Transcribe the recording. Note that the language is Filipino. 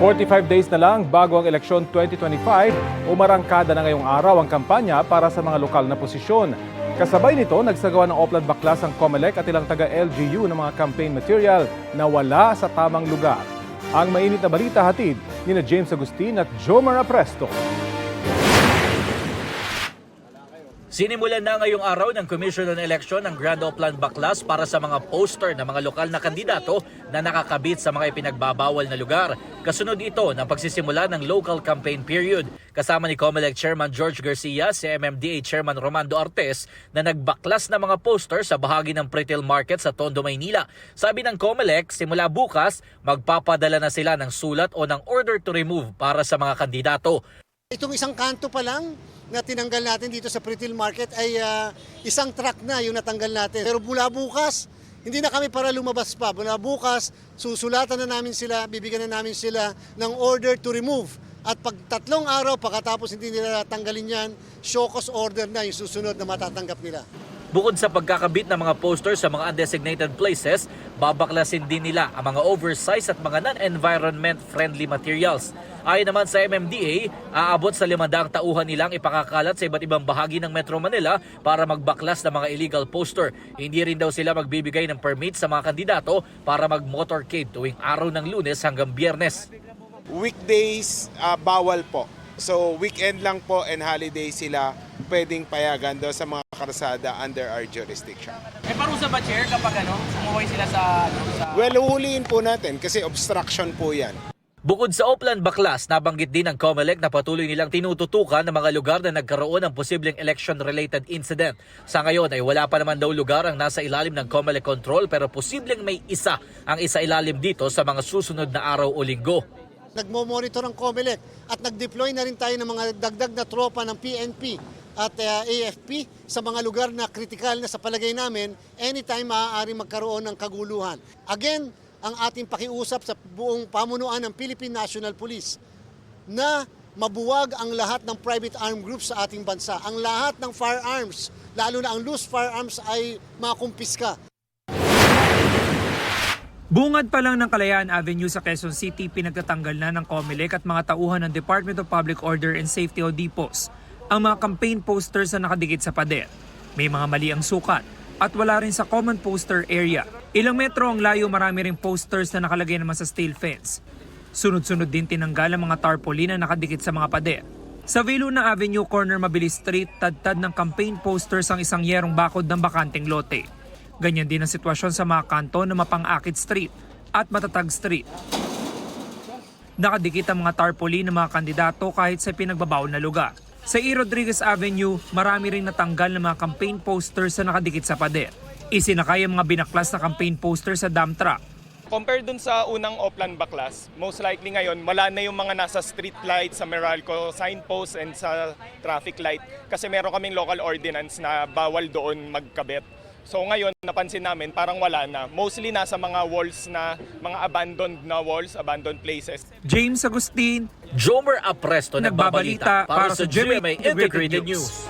45 days na lang bago ang eleksyon 2025, umarangkada na ngayong araw ang kampanya para sa mga lokal na posisyon. Kasabay nito, nagsagawa ng Oplan Baklas ang COMELEC at ilang taga-LGU ng mga campaign material na wala sa tamang lugar. Ang mainit na balita hatid ni James Agustin at Jomar Apresto. Sinimulan na ngayong araw ng Commission on Election ang Grand Oplan Baklas para sa mga poster ng mga lokal na kandidato na nakakabit sa mga ipinagbabawal na lugar. Kasunod ito ng pagsisimula ng local campaign period. Kasama ni COMELEC Chairman George Garcia, si MMDA Chairman Romando Artes na nagbaklas ng mga poster sa bahagi ng Pretil Market sa Tondo, Maynila. Sabi ng COMELEC, simula bukas, magpapadala na sila ng sulat o ng order to remove para sa mga kandidato. Itong isang kanto pa lang na tinanggal natin dito sa Pretil Market ay isang truck na yung natanggal natin. Pero mula bukas, hindi na kami para lumabas pa. Mula bukas, susulatan na namin sila, bibigyan na namin sila ng order to remove. At pag 3 araw pagkatapos hindi nila tanggalin yan, show cause order na yung susunod na matatanggap nila. Bukod sa pagkakabit ng mga poster sa mga undesignated places, babaklasin din nila ang mga oversized at mga non-environment friendly materials. Ayon naman sa MMDA, aabot sa 500 tauhan nilang ipakakalat sa iba't ibang bahagi ng Metro Manila para magbaklas ng mga illegal poster. Hindi rin daw sila magbibigay ng permit sa mga kandidato para mag-motorcade tuwing araw ng Lunes hanggang Biyernes. Weekdays, bawal po. So weekend lang po and holiday sila pwedeng payagan doon sa mga karsada under our jurisdiction. May parusa ba, Chair, kapag sumuway sila sa... Well, uhulihin po natin kasi obstruction po yan. Bukod sa Oplan Baklas, nabanggit din ng COMELEC na patuloy nilang tinututukan ng mga lugar na nagkaroon ng posibleng election-related incident. Sa ngayon ay wala pa naman daw lugar ang nasa ilalim ng COMELEC control pero posibleng may isa ang isa ilalim dito sa mga susunod na araw o linggo. Nagmo-monitor ang COMELEC at nag-deploy na rin tayo ng mga dagdag na tropa ng PNP at AFP sa mga lugar na kritikal na sa palagay namin anytime maaari magkaroon ng kaguluhan. Again, ang ating pakiusap sa buong pamunuan ng Philippine National Police na mabuwag ang lahat ng private armed groups sa ating bansa. Ang lahat ng firearms, lalo na ang loose firearms ay makumpiska. Bungad pa lang ng Kalayaan Avenue sa Quezon City, pinagtatanggal na ng COMELEC at mga tauhan ng Department of Public Order and Safety o DPOS ang mga campaign posters na nakadikit sa pader. May mga mali ang sukat at wala rin sa common poster area. Ilang metro ang layo, marami ring posters na nakalagay naman sa steel fence. Sunod-sunod din tinanggal ang mga tarpaulin na nakadikit sa mga pader. Sa Viluna Avenue corner Mabilis Street, tad-tad ng campaign posters ang isang yerong bakod ng bakanteng lote. Ganyan din ang sitwasyon sa mga kanto na Mapang-Akit Street at Matatag Street. Nakadikit ang mga tarpaulin ng mga kandidato kahit sa pinagbabawal na lugar. Sa E. Rodriguez Avenue, marami ring natanggal ng mga campaign posters na nakadikit sa pader. Isinakay ang mga binaklas na campaign posters sa dump truck. Compared dun sa unang Oplan Baklas, most likely ngayon wala na yung mga nasa street light, sa Meralco signpost and sa traffic light kasi meron kaming local ordinance na bawal doon magkabit. So ngayon napansin namin parang wala na. Mostly nasa mga walls na mga abandoned na walls, abandoned places. James Agustin, Jomar Apresto nagbabalita para sa GMA Integrated News.